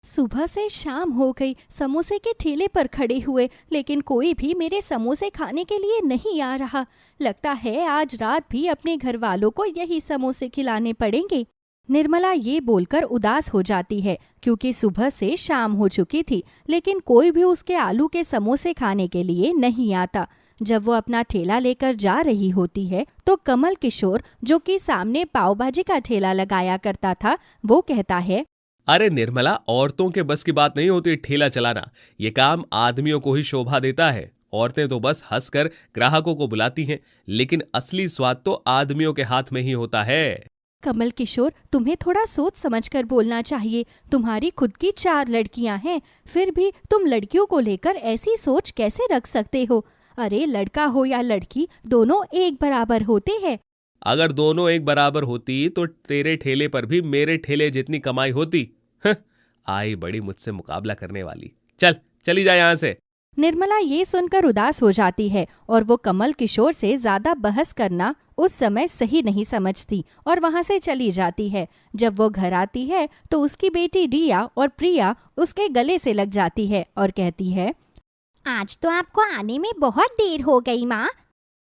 सुबह से शाम हो गई, समोसे के ठेले पर खड़े हुए, लेकिन कोई भी मेरे समोसे खाने के लिए नहीं आ रहा। लगता है आज रात भी अपने घर वालों को यही समोसे खिलाने पड़ेंगे। निर्मला ये बोलकर उदास हो जाती है क्योंकि सुबह से शाम हो चुकी थी, लेकिन कोई भी उसके आलू के समोसे खाने के लिए नहीं आता। जब वो अपना ठेला लेकर जा रही होती है तो कमल किशोर, जो कि सामने पाव भाजी का ठेला लगाया करता था, वो कहता है, अरे निर्मला, औरतों के बस की बात नहीं होती ठेला चलाना। ये काम आदमियों को ही शोभा देता है। औरतें तो बस हंसकर ग्राहकों को बुलाती हैं, लेकिन असली स्वाद तो आदमियों के हाथ में ही होता है। कमल किशोर, तुम्हें थोड़ा सोच समझकर बोलना चाहिए। तुम्हारी खुद की 4 लड़कियां हैं, फिर भी तुम लड़कियों को लेकर ऐसी सोच कैसे रख सकते हो? अरे लड़का हो या लड़की, दोनों एक बराबर होते हैं। अगर दोनों एक बराबर होती तो तेरे ठेले पर भी मेरे ठेले जितनी कमाई होती। हं, आई बड़ी मुझसे मुकाबला करने वाली। चली जा यहां से। निर्मला ये सुनकर उदास हो जाती है और वो कमल किशोर से ज्यादा बहस करना उस समय सही नहीं समझती और वहां से चली जाती है। जब वो घर आती है तो उसकी बेटी रिया और प्रिया उसके गले से लग जाती है और कहती है, आज तो आपको आने में बहुत देर हो गई माँ।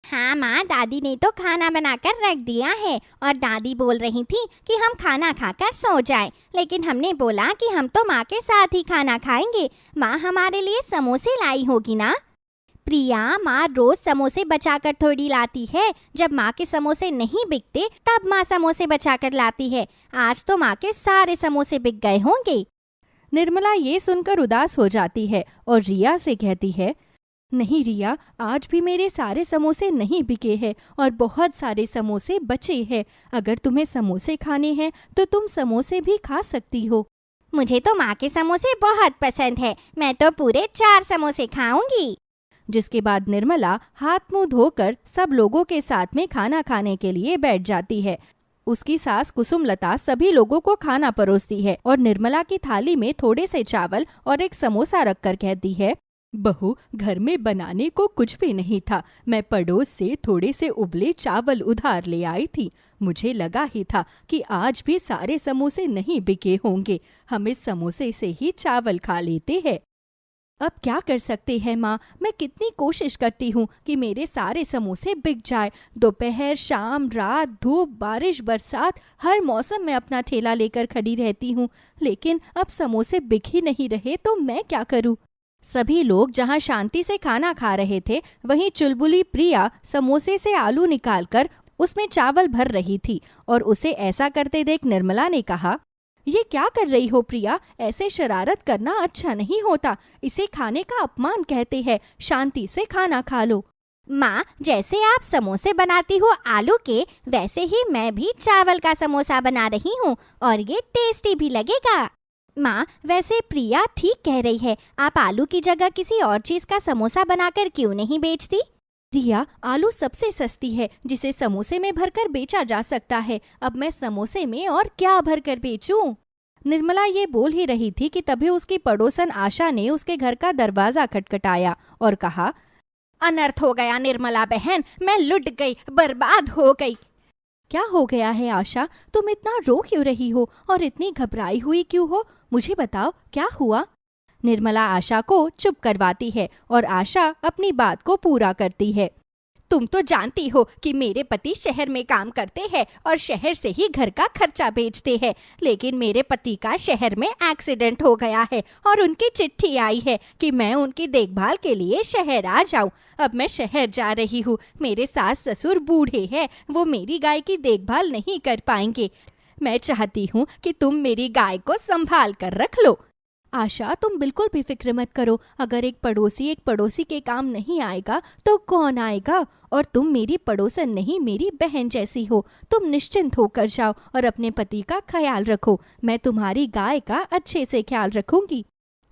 हाँ माँ, दादी ने तो खाना बनाकर रख दिया है और दादी बोल रही थी कि हम खाना खाकर सो जाएं, लेकिन हमने बोला कि हम तो माँ के साथ ही खाना खाएंगे। माँ हमारे लिए समोसे लाई होगी ना? प्रिया, माँ रोज समोसे बचाकर थोड़ी लाती है। जब माँ के समोसे नहीं बिकते तब माँ समोसे बचाकर लाती है। आज तो माँ के सारे समोसे बिक गए होंगे। निर्मला ये सुनकर उदास हो जाती है और रिया से कहती है, नहीं रिया, आज भी मेरे सारे समोसे नहीं बिके हैं और बहुत सारे समोसे बचे हैं। अगर तुम्हें समोसे खाने हैं तो तुम समोसे भी खा सकती हो। मुझे तो माँ के समोसे बहुत पसंद है। मैं तो पूरे 4 समोसे खाऊंगी। जिसके बाद निर्मला हाथ मुंह धोकर सब लोगों के साथ में खाना खाने के लिए बैठ जाती है। उसकी सास कुसुमलता सभी लोगों को खाना परोसती है और निर्मला की थाली में थोड़े से चावल और एक समोसा रखकर कहती है, बहू, घर में बनाने को कुछ भी नहीं था। मैं पड़ोस से थोड़े से उबले चावल उधार ले आई थी। मुझे लगा ही था कि आज भी सारे समोसे नहीं बिके होंगे। हम इस समोसे से ही चावल खा लेते हैं। अब क्या कर सकते हैं माँ, मैं कितनी कोशिश करती हूँ कि मेरे सारे समोसे बिक जाए। दोपहर, शाम, रात, धूप, बारिश, बरसात, हर मौसम में अपना ठेला लेकर खड़ी रहती हूँ, लेकिन अब समोसे बिक ही नहीं रहे तो मैं क्या करूँ? सभी लोग जहाँ शांति से खाना खा रहे थे, वहीं चुलबुली प्रिया समोसे से आलू निकालकर उसमें चावल भर रही थी और उसे ऐसा करते देख निर्मला ने कहा, ये क्या कर रही हो प्रिया? ऐसे शरारत करना अच्छा नहीं होता। इसे खाने का अपमान कहते हैं। शांति से खाना खा लो। माँ, जैसे आप समोसे बनाती हो आलू के, वैसे ही मैं भी चावल का समोसा बना रही हूँ और ये टेस्टी भी लगेगा। माँ, वैसे प्रिया ठीक कह रही है। आप आलू की जगह किसी और चीज का समोसा बनाकर क्यों नहीं बेचती? रिया, आलू सबसे सस्ती है जिसे समोसे में भरकर बेचा जा सकता है। अब मैं समोसे में और क्या भरकर बेचूं? निर्मला ये बोल ही रही थी कि तभी उसकी पड़ोसन आशा ने उसके घर का दरवाजा खटखटाया और कहा, अनर्थ हो गया निर्मला बहन, मैं लुट गई, बर्बाद हो गई। क्या हो गया है आशा? तुम इतना रो क्यों रही हो और इतनी घबराई हुई क्यों हो? मुझे बताओ, क्या हुआ? निर्मला आशा को चुप करवाती है और आशा अपनी बात को पूरा करती है। तुम तो जानती हो कि मेरे पति शहर में काम करते हैं और शहर से ही घर का खर्चा भेजते हैं, लेकिन मेरे पति का शहर में एक्सीडेंट हो गया है और उनकी चिट्ठी आई है कि मैं उनकी देखभाल के लिए शहर आ जाऊं। अब मैं शहर जा रही हूँ। मेरे सास ससुर बूढ़े हैं, वो मेरी गाय की देखभाल नहीं कर पाएंगे। मैं चाहती हूँ कि तुम मेरी गाय को संभाल कर रख लो। आशा, तुम बिल्कुल भी फिक्र मत करो। अगर एक पड़ोसी के काम नहीं आएगा तो कौन आएगा? और तुम मेरी पड़ोसन नहीं, मेरी बहन जैसी हो। तुम निश्चिंत होकर जाओ और अपने पति का ख्याल रखो। मैं तुम्हारी गाय का अच्छे से ख्याल रखूंगी।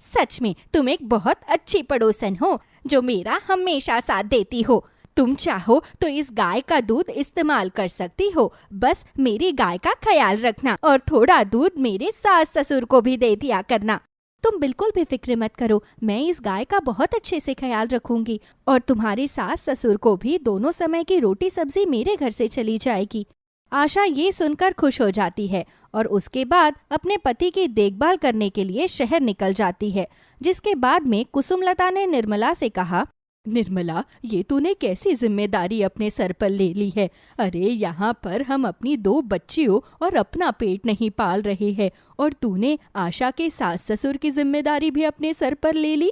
सच में तुम एक बहुत अच्छी पड़ोसन हो जो मेरा हमेशा साथ देती हो। तुम चाहो तो इस गाय का दूध इस्तेमाल कर सकती हो। बस मेरी गाय का ख्याल रखना और थोड़ा दूध मेरे सास ससुर को भी दे दिया करना। तुम बिल्कुल भी फिक्र मत करो। मैं इस गाय का बहुत अच्छे से ख्याल रखूंगी और तुम्हारी सास ससुर को भी दोनों समय की रोटी सब्जी मेरे घर से चली जाएगी। आशा ये सुनकर खुश हो जाती है और उसके बाद अपने पति की देखभाल करने के लिए शहर निकल जाती है। जिसके बाद में कुसुमलता ने निर्मला से कहा, निर्मला, ये तूने कैसी जिम्मेदारी अपने सर पर ले ली है। अरे यहाँ पर हम अपनी 2 बच्चियों और अपना पेट नहीं पाल रहे हैं और तूने आशा के सास ससुर की जिम्मेदारी भी अपने सर पर ले ली।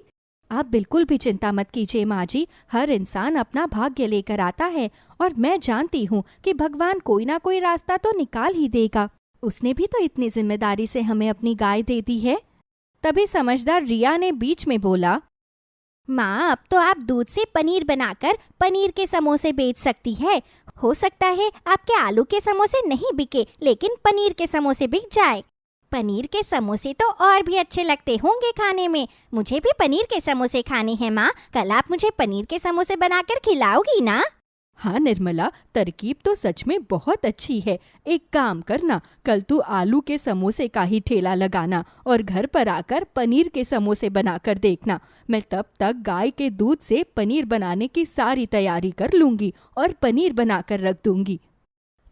आप बिल्कुल भी चिंता मत कीजिए माँ जी, हर इंसान अपना भाग्य लेकर आता है और मैं जानती हूँ कि भगवान कोई ना कोई रास्ता तो निकाल ही देगा। उसने भी तो इतनी जिम्मेदारी से हमें अपनी गाय दे दी है। तभी समझदार रिया ने बीच में बोला, माँ, अब तो आप दूध से पनीर बनाकर पनीर के समोसे बेच सकती है। हो सकता है आपके आलू के समोसे नहीं बिके, लेकिन पनीर के समोसे बिक जाए। पनीर के समोसे तो और भी अच्छे लगते होंगे खाने में। मुझे भी पनीर के समोसे खाने हैं माँ। कल आप मुझे पनीर के समोसे बनाकर खिलाओगी ना? हाँ निर्मला, तरकीब तो सच में बहुत अच्छी है। एक काम करना, कल तू आलू के समोसे का ही ठेला लगाना और घर पर आकर पनीर के समोसे बनाकर देखना। मैं तब तक गाय के दूध से पनीर बनाने की सारी तैयारी कर लूंगी और पनीर बनाकर रख दूंगी।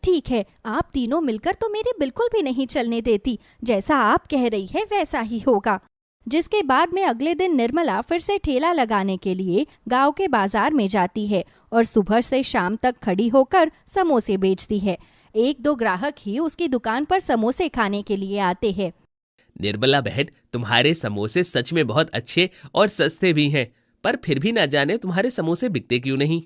ठीक है, आप तीनों मिलकर तो मेरे बिल्कुल भी नहीं चलने देती। जैसा आप कह रही है वैसा ही होगा। जिसके बाद में अगले दिन निर्मला फिर से ठेला लगाने के लिए गांव के बाजार में जाती है और सुबह से शाम तक खड़ी होकर समोसे बेचती है। 1-2 ग्राहक ही उसकी दुकान पर समोसे खाने के लिए आते हैं। निर्मला बहन, तुम्हारे समोसे सच में बहुत अच्छे और सस्ते भी हैं, पर फिर भी ना जाने तुम्हारे समोसे बिकते क्यों नहीं।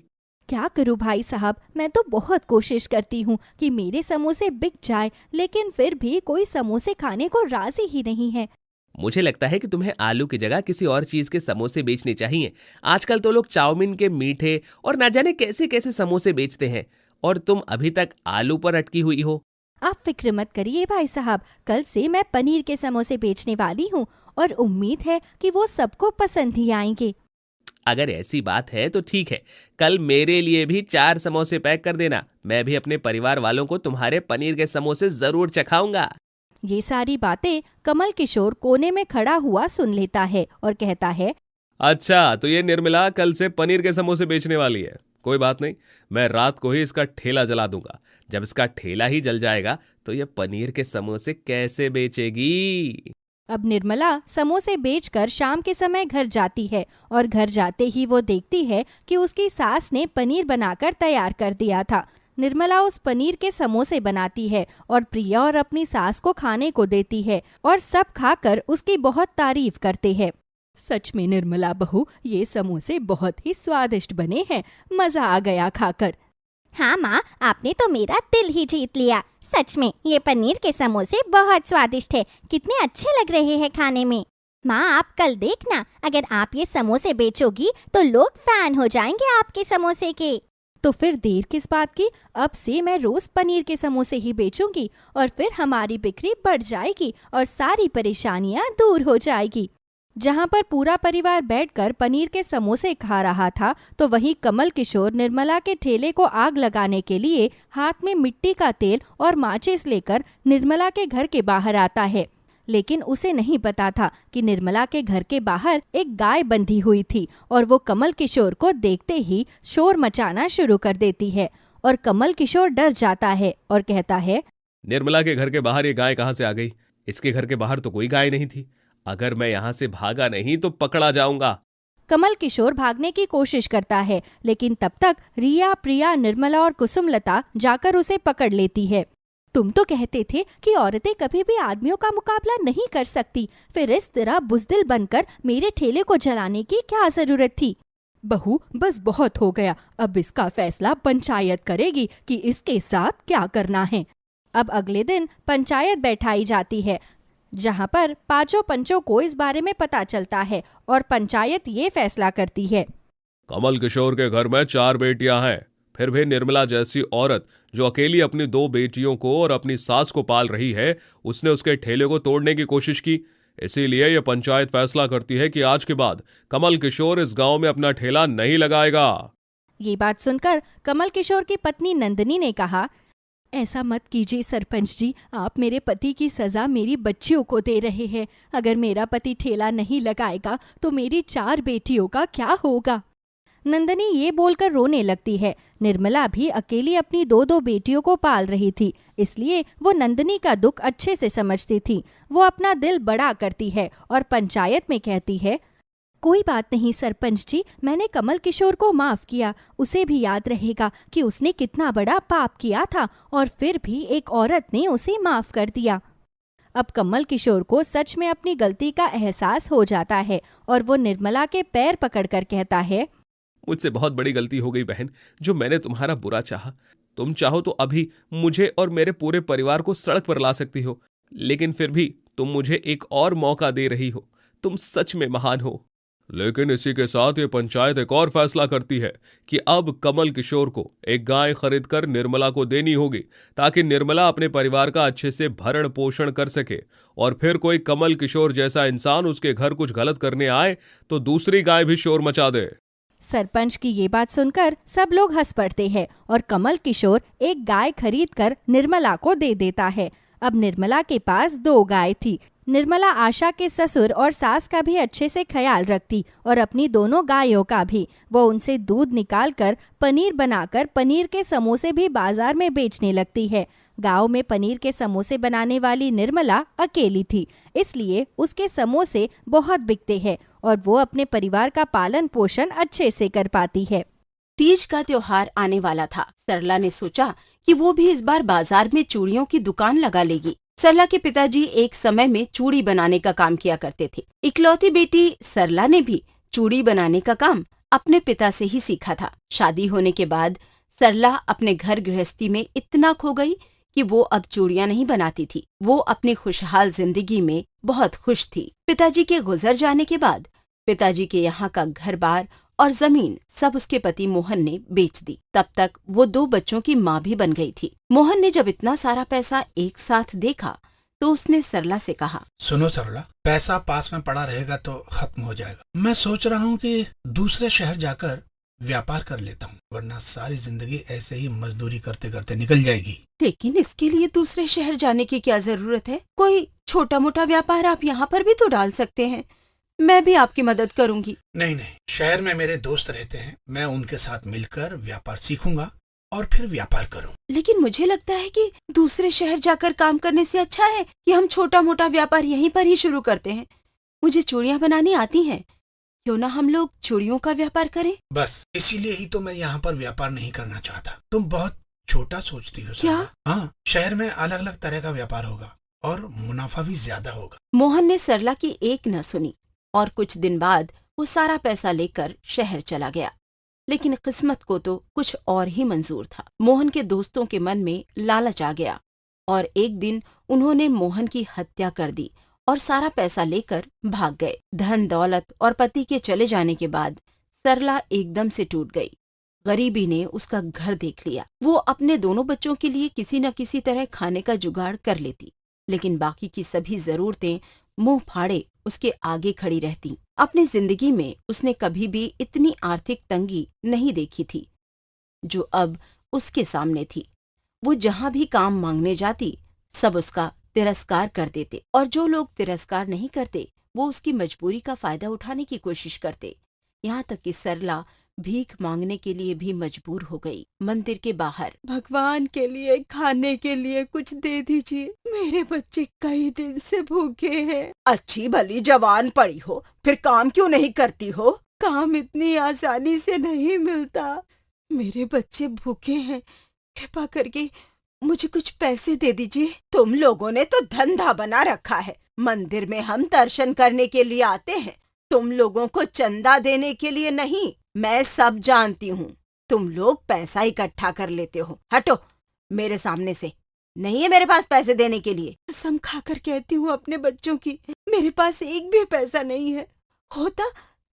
क्या करूं भाई साहब, मैं तो बहुत कोशिश करती हूँ कि मेरे समोसे बिक जाए, लेकिन फिर भी कोई समोसे खाने को राजी ही नहीं है। मुझे लगता है कि तुम्हें आलू की जगह किसी और चीज के समोसे बेचने चाहिए। आजकल तो लोग चाउमीन के मीठे और ना जाने कैसे कैसे समोसे बेचते हैं और तुम अभी तक आलू पर अटकी हुई हो। आप फिक्र मत करिए भाई साहब, कल से मैं पनीर के समोसे बेचने वाली हूँ और उम्मीद है कि वो सबको पसंद ही आएंगे। अगर ऐसी बात है तो ठीक है, कल मेरे लिए भी 4 समोसे पैक कर देना। मैं भी अपने परिवार वालों को तुम्हारे पनीर के समोसे जरूर चखाऊंगा। ये सारी बातें कमल किशोर कोने में खड़ा हुआ सुन लेता है और कहता है, अच्छा, तो ये निर्मला कल से पनीर के समोसे बेचने वाली है। कोई बात नहीं, मैं रात को ही इसका ठेला जला दूंगा। जब इसका ठेला ही जल जाएगा तो ये पनीर के समोसे कैसे बेचेगी। अब निर्मला समोसे बेचकर शाम के समय घर जाती है और घर जाते ही वो देखती है कि उसकी सास ने पनीर बनाकर तैयार कर दिया था। निर्मला उस पनीर के समोसे बनाती है और प्रिया और अपनी सास को खाने को देती है और सब खाकर उसकी बहुत तारीफ करते हैं। सच में निर्मला बहू, ये समोसे बहुत ही स्वादिष्ट बने हैं, मजा आ गया खाकर। हाँ माँ, आपने तो मेरा दिल ही जीत लिया। सच में ये पनीर के समोसे बहुत स्वादिष्ट है। कितने अच्छे लग रहे हैं खाने में। माँ, आप कल देखना, अगर आप ये समोसे बेचोगी तो लोग फैन हो जाएंगे आपके समोसे के। तो फिर देर किस बात की, अब से मैं रोज पनीर के समोसे ही बेचूंगी और फिर हमारी बिक्री बढ़ जाएगी और सारी परेशानियां दूर हो जाएगी। जहां पर पूरा परिवार बैठकर पनीर के समोसे खा रहा था, तो वहीं कमल किशोर निर्मला के ठेले को आग लगाने के लिए हाथ में मिट्टी का तेल और माचिस लेकर निर्मला के घर के बाहर आता है। लेकिन उसे नहीं पता था कि निर्मला के घर के बाहर एक गाय बंधी हुई थी और वो कमल किशोर को देखते ही शोर मचाना शुरू कर देती है और कमल किशोर डर जाता है और कहता है, निर्मला के घर के बाहर ये गाय कहाँ से आ गई? इसके घर के बाहर तो कोई गाय नहीं थी। अगर मैं यहाँ से भागा नहीं तो पकड़ा जाऊंगा। कमल किशोर भागने की कोशिश करता है, लेकिन तब तक रिया, प्रिया, निर्मला और कुसुमलता जाकर उसे पकड़ लेती है। तुम तो कहते थे कि औरतें कभी भी आदमियों का मुकाबला नहीं कर सकती, फिर इस तरह बुज़दिल बनकर मेरे ठेले को जलाने की क्या जरूरत थी? बहू, बस बहुत हो गया। अब इसका फैसला पंचायत करेगी कि इसके साथ क्या करना है। अब अगले दिन पंचायत बैठाई जाती है, जहां पर 5 पंचों को इस बारे में पता चलता है और पंचायत ये फैसला करती है, कमल किशोर के घर में 4 बेटियां हैं, फिर भी निर्मला जैसी औरत जो अकेली अपनी 2 बेटियों को और अपनी सास को पाल रही है, उसने उसके ठेले को तोड़ने की कोशिश की। इसीलिए यह पंचायत फैसला करती है कि आज के बाद कमल किशोर इस गांव में अपना ठेला नहीं लगाएगा। ये बात सुनकर कमल किशोर की पत्नी नंदिनी ने कहा, ऐसा मत कीजिए सरपंच जी, आप मेरे पति की सजा मेरी बच्चियों को दे रहे हैं। अगर मेरा पति ठेला नहीं लगाएगा तो मेरी 4 बेटियों का क्या होगा? नंदनी ये बोलकर रोने लगती है। निर्मला भी अकेली अपनी दो दो बेटियों को पाल रही थी, इसलिए वो नंदनी का दुख अच्छे से समझती थी। वो अपना दिल बड़ा करती है और पंचायत में कहती है, कोई बात नहीं सरपंच जी, मैंने कमल किशोर को माफ किया। उसे भी याद रहेगा कि उसने कितना बड़ा पाप किया था और फिर भी एक औरत ने उसे माफ कर दिया। अब कमल किशोर को सच में अपनी गलती का एहसास हो जाता है और वो निर्मला के पैर पकड़कर कहता है, मुझसे बहुत बड़ी गलती हो गई बहन, जो मैंने तुम्हारा बुरा चाहा। तुम चाहो तो अभी मुझे और मेरे पूरे परिवार को सड़क पर ला सकती हो, लेकिन फिर भी तुम मुझे एक और मौका दे रही हो। तुम सच में महान हो। लेकिन इसी के साथ ये पंचायत एक और फैसला करती है कि अब कमल किशोर को एक गाय खरीदकर निर्मला को देनी होगी, ताकि निर्मला अपने परिवार का अच्छे से भरण पोषण कर सके, और फिर कोई कमल किशोर जैसा इंसान उसके घर कुछ गलत करने आए तो दूसरी गाय भी शोर मचा दे। सरपंच की ये बात सुनकर सब लोग हंस पड़ते हैं और कमल किशोर एक गाय खरीदकर निर्मला को दे देता है। अब निर्मला के पास 2 गाय थी। निर्मला आशा के ससुर और सास का भी अच्छे से ख्याल रखती और अपनी दोनों गायों का भी। वो उनसे दूध निकालकर पनीर बनाकर पनीर के समोसे भी बाजार में बेचने लगती है। गांव में पनीर के समोसे बनाने वाली निर्मला अकेली थी, इसलिए उसके समोसे बहुत बिकते हैं और वो अपने परिवार का पालन पोषण अच्छे से कर पाती है। तीज का त्योहार आने वाला था। सरला ने सोचा कि वो भी इस बार बाजार में चूड़ियों की दुकान लगा लेगी। सरला के पिताजी एक समय में चूड़ी बनाने का काम किया करते थे। इकलौती बेटी सरला ने भी चूड़ी बनाने का काम अपने पिता से ही सीखा था। शादी होने के बाद सरला अपने घर गृहस्थी में इतना खो गई कि वो अब चूड़ियां नहीं बनाती थी। वो अपनी खुशहाल जिंदगी में बहुत खुश थी। पिताजी के गुजर जाने के बाद पिताजी के यहाँ का घर-बार और जमीन सब उसके पति मोहन ने बेच दी। तब तक वो 2 बच्चों की माँ भी बन गई थी। मोहन ने जब इतना सारा पैसा एक साथ देखा तो उसने सरला से कहा, सुनो सरला, पैसा पास में पड़ा रहेगा तो खत्म हो जाएगा। मैं सोच रहा हूँ कि दूसरे शहर जाकर व्यापार कर लेता हूँ, वरना सारी जिंदगी ऐसे ही मजदूरी करते करते निकल जाएगी। लेकिन इसके लिए दूसरे शहर जाने की क्या जरूरत है? कोई छोटा मोटा व्यापार आप यहाँ पर भी तो डाल सकते हैं। मैं भी आपकी मदद करूंगी। नहीं, शहर में मेरे दोस्त रहते हैं, मैं उनके साथ मिलकर व्यापार सीखूंगा और फिर व्यापार करूं। लेकिन मुझे लगता है कि दूसरे शहर जाकर काम करने से अच्छा है कि हम छोटा मोटा व्यापार यहीं पर ही शुरू करते हैं। मुझे चूड़ियां बनानी आती हैं, क्यों ना हम लोग चूड़ियों का व्यापार करें? बस इसीलिए ही तो मैं यहाँ पर व्यापार नहीं करना चाहता। तुम बहुत छोटा सोचती हो। क्या? हाँ, शहर में अलग अलग तरह का व्यापार होगा और मुनाफा भी ज्यादा होगा। मोहन ने सरला की एक न सुनी और कुछ दिन बाद वो सारा पैसा लेकर शहर चला गया। लेकिन किस्मत को तो कुछ और ही मंजूर था। मोहन के दोस्तों के मन में लालच आ गया और एक दिन उन्होंने मोहन की हत्या कर दी और सारा पैसा लेकर भाग गए। धन दौलत और पति के चले जाने के बाद सरला एकदम से टूट गई। गरीबी ने उसका घर देख लिया। वो अपने दोनों बच्चों के लिए किसी न किसी तरह खाने का जुगाड़ कर लेती, लेकिन बाकी की सभी जरूरतें मुंह फाड़े उसके आगे खड़ी रहती। अपनी जिंदगी में उसने कभी भी इतनी आर्थिक तंगी नहीं देखी थी जो अब उसके सामने थी। वो जहां भी काम मांगने जाती सब उसका तिरस्कार कर देते और जो लोग तिरस्कार नहीं करते वो उसकी मजबूरी का फायदा उठाने की कोशिश करते। यहाँ तक कि सरला भीख मांगने के लिए भी मजबूर हो गई। मंदिर के बाहर, भगवान के लिए खाने के लिए कुछ दे दीजिए, मेरे बच्चे कई दिन से भूखे हैं। अच्छी भली जवान पड़ी हो, फिर काम क्यों नहीं करती हो? काम इतनी आसानी से नहीं मिलता। मेरे बच्चे भूखे हैं, कृपा करके मुझे कुछ पैसे दे दीजिए। तुम लोगों ने तो धंधा बना रखा है। मंदिर में हम दर्शन करने के लिए आते हैं, तुम लोगों को चंदा देने के लिए नहीं। मैं सब जानती हूँ, तुम लोग पैसा इकट्ठा कर लेते हो। हटो मेरे सामने से, नहीं है मेरे पास पैसे देने के लिए। कसम खाकर कहती हूँ अपने बच्चों की, मेरे पास एक भी पैसा नहीं है। होता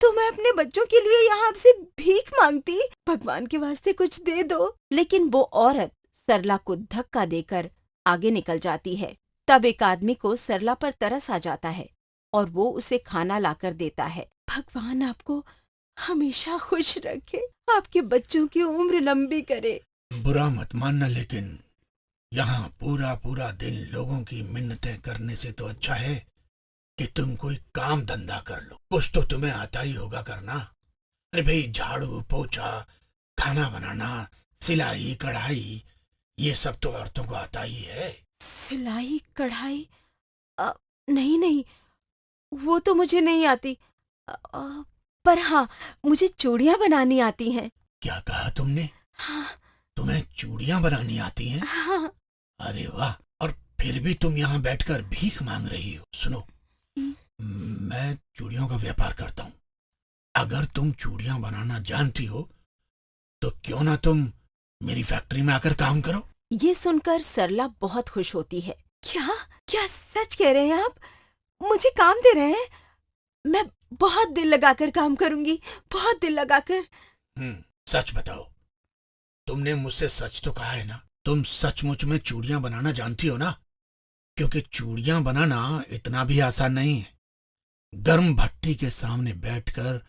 तो मैं अपने बच्चों के लिए यहाँ आपसे भीख मांगती। भगवान के वास्ते कुछ दे दो। लेकिन वो औरत सरला को धक्का देकर आगे निकल जाती है। तब एक आदमी को सरला पर तरस आ जाता है और वो उसे खाना लाकर देता है। भगवान आपको हमेशा खुश रखे, आपके बच्चों की उम्र लंबी करे। बुरा मत मानना, लेकिन यहाँ पूरा पूरा दिन लोगों की मिन्नतें करने से तो अच्छा है कि तुम कोई काम धंधा कर लो। कुछ तो तुम्हें आता ही होगा करना। अरे भाई, झाड़ू पोछा, खाना बनाना, सिलाई कढ़ाई, ये सब तो औरतों को आता ही है। सिलाई कढ़ाई? नहीं नहीं, वो तो मुझे नहीं आती। पर हाँ, मुझे चूड़ियाँ बनानी आती हैं। क्या कहा तुमने? हाँ तुम्हें चूड़ियां बनानी आती हैं? हाँ। अरे वाह! और फिर भी तुम यहाँ बैठकर भीख मांग रही हो। सुनो, मैं चूड़ियों का व्यापार करता हूँ। अगर तुम चूड़ियां बनाना जानती हो तो क्यों ना तुम मेरी फैक्ट्री में आकर काम करो। ये सुनकर सरला बहुत खुश होती है। क्या क्या सच कह रहे हैं आप? मुझे काम दे रहे हैं? मैं बहुत दिल लगाकर काम करूंगी, बहुत दिल लगाकर। सच बताओ, तुमने मुझसे सच तो कहा है ना? तुम सचमुच में चूड़ियां बनाना जानती हो ना? क्योंकि चूड़ियां बनाना इतना भी आसान नहीं है। गर्म भट्टी के सामने बैठकर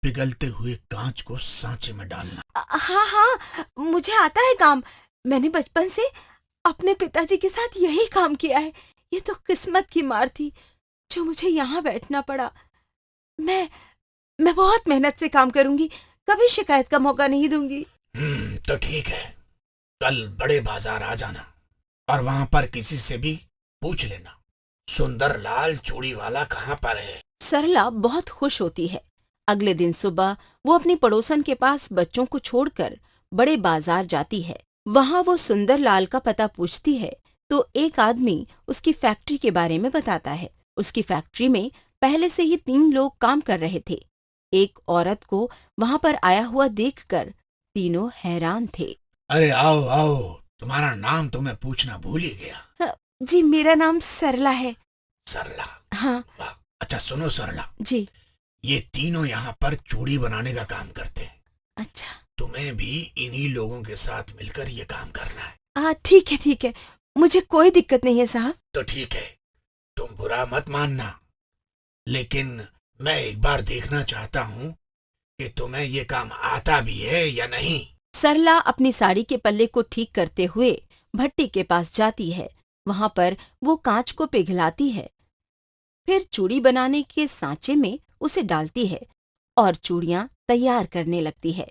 पिघलते हुए कांच को सांचे में डालना। हाँ हाँ, मुझे आता है काम। मैंने बचपन से अपने पिताजी के साथ यही काम किया है। ये तो किस्मत की मार थी जो मुझे यहाँ बैठना पड़ा। मैं बहुत मेहनत से काम करूंगी, कभी शिकायत का मौका नहीं दूंगी। तो ठीक है, कल बड़े बाजार आ जाना और वहां पर किसी से भी पूछ लेना, सुंदरलाल चूड़ी वाला कहाँ पर है। सरला बहुत खुश होती है। अगले दिन सुबह वो अपनी पड़ोसन के पास बच्चों को छोड़कर बड़े बाजार जाती है। वहां वो सुंदरलाल का पता पूछती है तो एक आदमी उसकी फैक्ट्री के बारे में बताता है। उसकी फैक्ट्री में पहले से ही 3 लोग काम कर रहे थे। एक औरत को वहां पर आया हुआ देखकर तीनों हैरान थे। अरे आओ आओ, तुम्हारा नाम तो मैं पूछना भूल ही गया। जी, मेरा नाम सरला है। सरला? हाँ। वाह, अच्छा सुनो सरला, जी। ये तीनों यहाँ पर चूड़ी बनाने का काम करते हैं। अच्छा। तुम्हें भी इन्हीं लोगों के साथ मिलकर ये काम करना है। ठीक है ठीक है, मुझे कोई दिक्कत नहीं है साहब। तो ठीक है, तुम बुरा मत मानना, लेकिन मैं एक बार देखना चाहता हूँ कि तुम्हें ये काम आता भी है या नहीं। सरला अपनी साड़ी के पल्ले को ठीक करते हुए भट्टी के पास जाती है। वहां पर वो कांच को पिघलाती है, फिर चूड़ी बनाने के सांचे में उसे डालती है और चूड़ियां तैयार करने लगती है।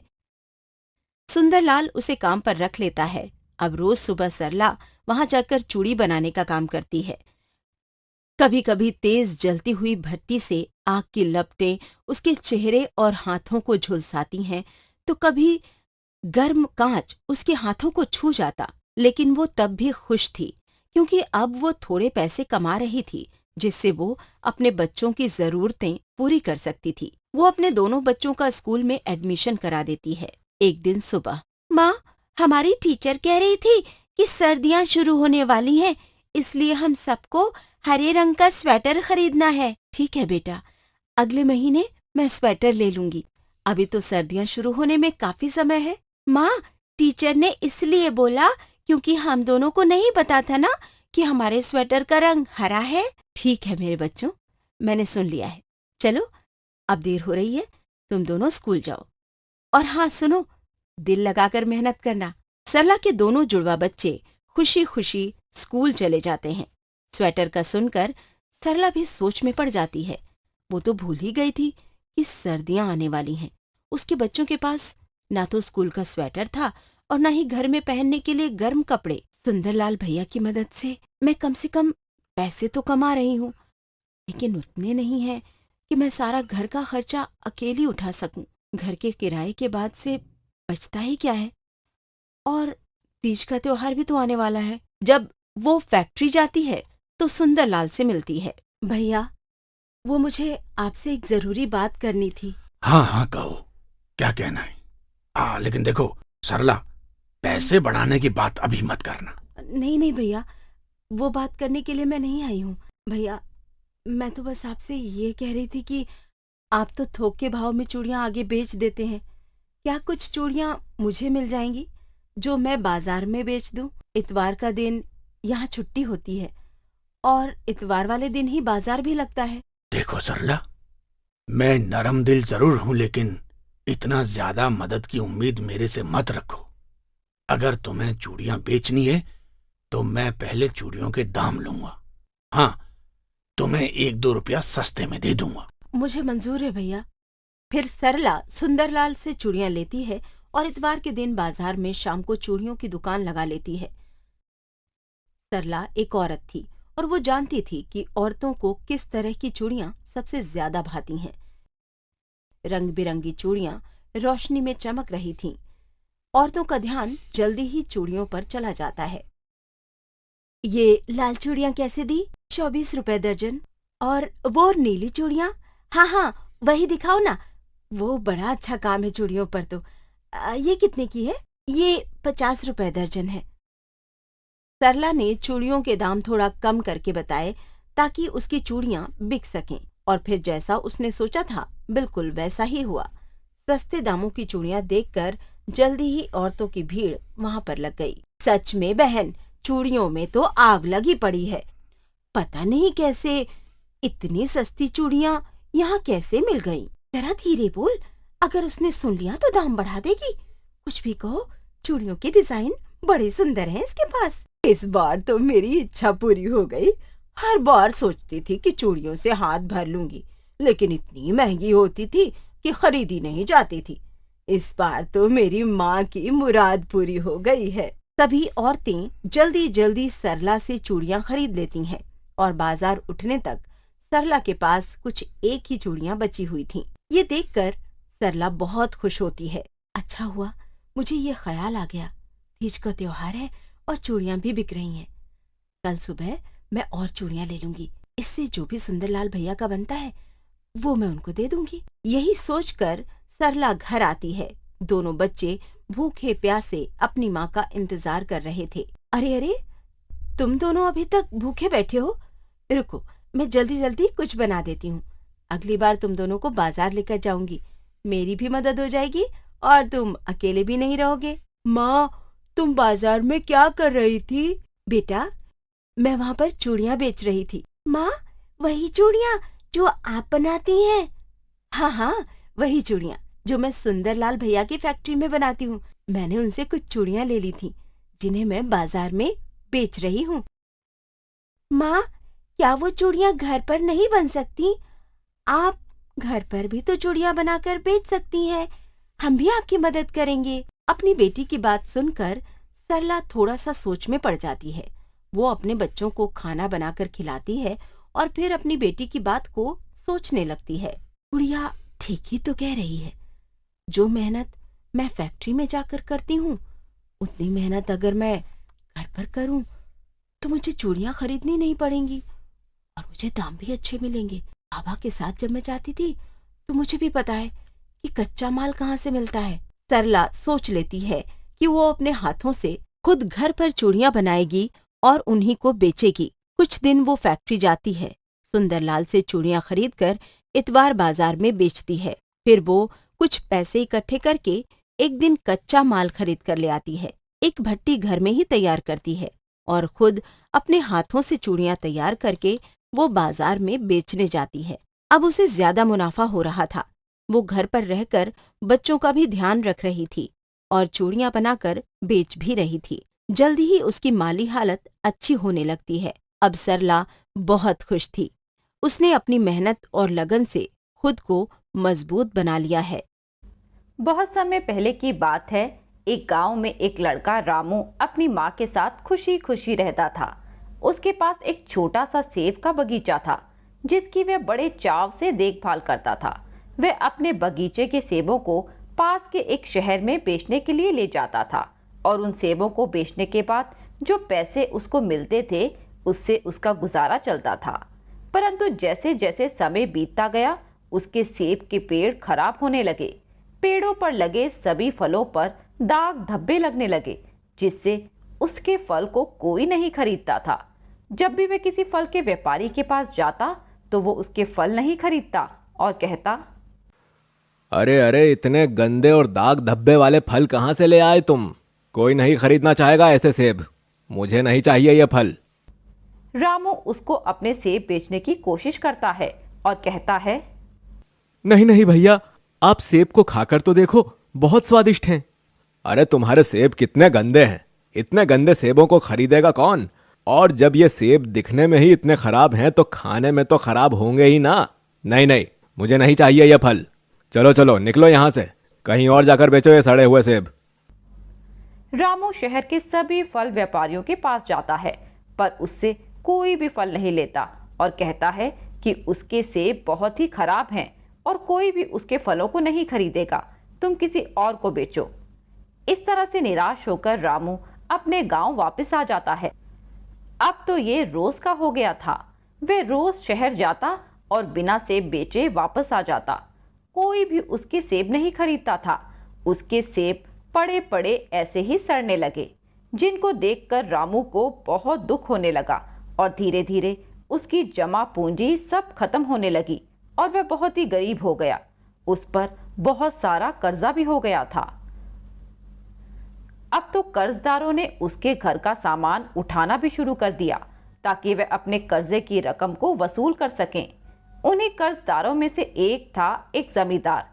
सुंदरलाल उसे काम पर रख लेता है। अब रोज सुबह सरला वहां जाकर चूड़ी बनाने का काम करती है। कभी कभी तेज जलती हुई भट्टी से आग की लपटें उसके चेहरे और हाथों को झुलसाती हैं, तो कभी गर्म कांच उसके हाथों को छू जाता। लेकिन वो तब भी खुश थी, क्योंकि अब वो थोड़े पैसे कमा रही थी, जिससे वो अपने बच्चों की जरूरतें पूरी कर सकती थी। वो अपने दोनों बच्चों का स्कूल में एडमिशन करा देती है। एक दिन सुबह, माँ, हमारी टीचर कह रही थी कि सर्दियाँ शुरू होने वाली हैं, इसलिए हम सबको हरे रंग का स्वेटर खरीदना है। ठीक है बेटा, अगले महीने मैं स्वेटर ले लूंगी। अभी तो सर्दियाँ शुरू होने में काफी समय है। माँ, टीचर ने इसलिए बोला क्योंकि हम दोनों को नहीं पता था ना कि हमारे स्वेटर का रंग हरा है। ठीक है मेरे बच्चों, मैंने सुन लिया है। चलो, अब देर हो रही है, तुम दोनों स्कूल जाओ। और हाँ सुनो, दिल लगाकर मेहनत करना। सरला के दोनों जुड़वा बच्चे खुशी खुशी स्कूल चले जाते हैं। स्वेटर का सुनकर सरला भी सोच में पड़ जाती है। वो तो भूल ही गई थी कि सर्दियां आने वाली हैं। उसके बच्चों के पास ना तो स्कूल का स्वेटर था और ना ही घर में पहनने के लिए गर्म कपड़े। सुंदरलाल भैया की मदद से मैं कम से कम पैसे तो कमा रही हूँ, लेकिन उतने नहीं हैं कि मैं सारा घर का खर्चा अकेली उठा सकूं। घर के किराए के बाद से बचता ही क्या है। और तीज का त्योहार भी तो आने वाला है। जब वो फैक्ट्री जाती है तो सुंदरलाल से मिलती है। भैया, वो मुझे आपसे एक जरूरी बात करनी थी। हाँ हाँ कहो, क्या कहना है? लेकिन देखो सरला, पैसे बढ़ाने की बात अभी मत करना। नहीं नहीं भैया, वो बात करने के लिए मैं नहीं आई हूँ। भैया, मैं तो बस आपसे ये कह रही थी कि आप तो थोक के भाव में चूड़ियाँ आगे बेच देते हैं। क्या कुछ चूड़ियाँ मुझे मिल जाएंगी जो मैं बाजार में बेच दूं? इतवार का दिन यहाँ छुट्टी होती है और इतवार वाले दिन ही बाजार भी लगता है। देखो सरला, मैं नरम दिल जरूर हूं, लेकिन इतना ज्यादा मदद की उम्मीद मेरे से मत रखो। अगर तुम्हें चूड़ियां बेचनी है तो मैं पहले चूड़ियों के दाम लूंगा। हाँ, तुम्हें 1-2 रुपया सस्ते में दे दूंगा। मुझे मंजूर है भैया, फिर सरला सुंदरलाल से चूड़ियां लेती है और इतवार के दिन बाजार में शाम को चूड़ियों की दुकान लगा लेती है। सरला एक औरत थी और वो जानती थी कि औरतों को किस तरह की चूड़ियां सबसे ज्यादा भाती हैं। रंग बिरंगी चूड़ियां रोशनी में चमक रही थीं। औरतों का ध्यान जल्दी ही चूड़ियों पर चला जाता है। ये लाल चूड़ियां कैसे दी? 24 रुपए दर्जन। और वो नीली चूड़ियां? हाँ, वही दिखाओ ना। वो बड़ा अच्छा काम है चूड़ियों पर तो। ये कितने की है? ये 50 रुपए दर्जन है। सरला ने चूड़ियों के दाम थोड़ा कम करके बताए ताकि उसकी चूड़ियां बिक सकें, और फिर जैसा उसने सोचा था बिल्कुल वैसा ही हुआ। सस्ते दामों की चूड़ियां देखकर जल्दी ही औरतों की भीड़ वहां पर लग गई। सच में बहन, चूड़ियों में तो आग लगी पड़ी है। पता नहीं कैसे इतनी सस्ती चूड़ियां यहाँ कैसे मिल गईं। जरा धीरे बोल, अगर उसने सुन लिया तो दाम बढ़ा देगी। कुछ भी कहो, चूड़ियों के डिजाइन बड़े सुंदर हैं इसके पास। इस बार तो मेरी इच्छा पूरी हो गई। हर बार सोचती थी कि चूड़ियों से हाथ भर लूंगी, लेकिन इतनी महंगी होती थी कि खरीदी नहीं जाती थी। इस बार तो मेरी माँ की मुराद पूरी हो गई है। सभी औरतें जल्दी जल्दी सरला से चूड़ियां खरीद लेती हैं और बाजार उठने तक सरला के पास कुछ एक ही चूड़ियां बची हुई थीं। ये देखकर सरला बहुत खुश होती है। अच्छा हुआ मुझे ये ख्याल आ गया, तीज का त्योहार है और चूड़ियां भी बिक रही हैं। कल सुबह मैं और चूड़ियां ले लूंगी। इससे जो भी सुंदरलाल भैया का बनता है वो मैं उनको दे दूंगी। यही सोचकर सरला घर आती है। दोनों बच्चे भूखे प्यासे अपनी माँ का इंतजार कर रहे थे। अरे, तुम दोनों अभी तक भूखे बैठे हो? रुको, मैं जल्दी जल्दी कुछ बना देती हूँ। अगली बार तुम दोनों को बाजार लेकर जाऊंगी। मेरी भी मदद हो जाएगी और तुम अकेले भी नहीं रहोगे। माँ, तुम बाजार में क्या कर रही थी? बेटा, मैं वहाँ पर चूड़ियाँ बेच रही थी। माँ, वही चूड़ियाँ जो आप बनाती हैं? हाँ, वही चूड़ियाँ जो मैं सुंदरलाल भैया की फैक्ट्री में बनाती हूँ। मैंने उनसे कुछ चूड़ियाँ ले ली थी जिन्हें मैं बाजार में बेच रही हूँ। माँ, क्या वो चूड़ियाँ घर पर नहीं बन सकती? आप घर पर भी तो चूड़ियाँ बनाकर बेच सकती हैं। हम भी आपकी मदद करेंगे। अपनी बेटी की बात सुनकर सरला थोड़ा सा सोच में पड़ जाती है। वो अपने बच्चों को खाना बनाकर खिलाती है और फिर अपनी बेटी की बात को सोचने लगती है। गुड़िया ठीक ही तो कह रही है। जो मेहनत मैं फैक्ट्री में जाकर करती हूँ, उतनी मेहनत अगर मैं घर पर करूँ तो मुझे चूड़ियाँ खरीदनी नहीं पड़ेंगी और मुझे दाम भी अच्छे मिलेंगे। बाबा के साथ जब मैं जाती थी तो मुझे भी पता है कि कच्चा माल कहाँ से मिलता है। सरला सोच लेती है कि वो अपने हाथों से खुद घर पर चूड़ियाँ बनाएगी और उन्हीं को बेचेगी। कुछ दिन वो फैक्ट्री जाती है, सुंदरलाल से चूड़ियाँ खरीदकर इतवार बाजार में बेचती है। फिर वो कुछ पैसे इकट्ठे करके एक दिन कच्चा माल खरीद कर ले आती है। एक भट्टी घर में ही तैयार करती है और खुद अपने हाथों से चूड़ियाँ तैयार करके वो बाजार में बेचने जाती है। अब उसे ज्यादा मुनाफा हो रहा था। वो घर पर रहकर बच्चों का भी ध्यान रख रही थी और चूड़ियाँ बनाकर बेच भी रही थी। जल्दी ही उसकी माली हालत अच्छी होने लगती है। अब सरला बहुत खुश थी। उसने अपनी मेहनत और लगन से खुद को मजबूत बना लिया है। बहुत समय पहले की बात है। एक गांव में एक लड़का रामू अपनी माँ के साथ खुशी खुशी रहता था। उसके पास एक छोटा सा सेब का बगीचा था जिसकी वह बड़े चाव से देखभाल करता था। वह अपने बगीचे के सेबों को पास के एक शहर में बेचने के लिए ले जाता था और उन सेबों को बेचने के बाद जो पैसे उसको मिलते थे उससे उसका गुजारा चलता था। परंतु जैसे जैसे समय बीतता गया उसके सेब के पेड़ खराब होने लगे। पेड़ों पर लगे सभी फलों पर दाग धब्बे लगने लगे जिससे उसके फल को कोई नहीं खरीदता था। जब भी वह किसी फल के व्यापारी के पास जाता तो वो उसके फल नहीं खरीदता और कहता, अरे इतने गंदे और दाग धब्बे वाले फल कहाँ से ले आए तुम? कोई नहीं खरीदना चाहेगा ऐसे सेब। मुझे नहीं चाहिए ये फल। रामू उसको अपने सेब बेचने की कोशिश करता है और कहता है, नहीं भैया, आप सेब को खाकर तो देखो, बहुत स्वादिष्ट हैं। अरे तुम्हारे सेब कितने गंदे हैं, इतने गंदे सेबों को खरीदेगा कौन? और जब ये सेब दिखने में ही इतने खराब हैं तो खाने में तो खराब होंगे ही ना। नहीं मुझे नहीं चाहिए ये फल। चलो चलो निकलो यहाँ से, कहीं और जाकर बेचो ये सड़े हुए सेब। रामू शहर के सभी फल व्यापारियों के पास जाता है, पर उससे कोई भी फल नहीं लेता और कहता है कि उसके सेब बहुत ही खराब हैं और कोई भी उसके फलों को नहीं खरीदेगा, तुम किसी और को बेचो। इस तरह से निराश होकर रामू अपने गांव वापस आ जाता है। अब तो ये रोज का हो गया था। वह रोज शहर जाता और बिना सेब बेचे वापस आ जाता। कोई भी उसके सेब नहीं खरीदता था। उसके सेब पड़े पड़े ऐसे ही सड़ने लगे, जिनको देखकर रामू को बहुत दुख होने लगा और धीरे धीरे उसकी जमा पूंजी सब खत्म होने लगी और वह बहुत ही गरीब हो गया। उस पर बहुत सारा कर्जा भी हो गया था। अब तो कर्जदारों ने उसके घर का सामान उठाना भी शुरू कर दिया ताकि वह अपने कर्जे की रकम को वसूल कर सकें। उन्हीं कर्जदारों में से एक था एक जमींदार।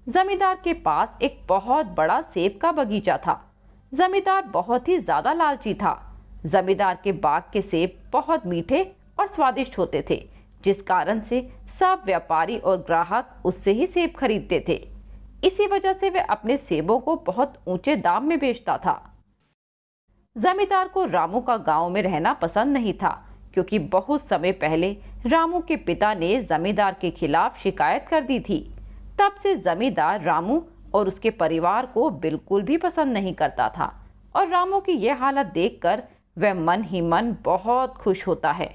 जमींदार के पास एक बहुत बड़ा सेब का बगीचा था। जमींदार बहुत ही ज्यादा लालची था। जमींदार के बाग के सेब बहुत मीठे और स्वादिष्ट होते थे, जिस कारण से सब व्यापारी और ग्राहक उससे ही सेब खरीदते थे। इसी वजह से वह अपने सेबों को बहुत ऊंचे दाम में बेचता था। जमींदार को रामू का गांव में रहना पसंद नहीं था, क्योंकि बहुत समय पहले रामू के पिता ने जमींदार के खिलाफ शिकायत कर दी थी। तब से जमींदार रामू और उसके परिवार को बिल्कुल भी पसंद नहीं करता था और रामू की यह हालत देखकर वह मन ही मन बहुत खुश होता है।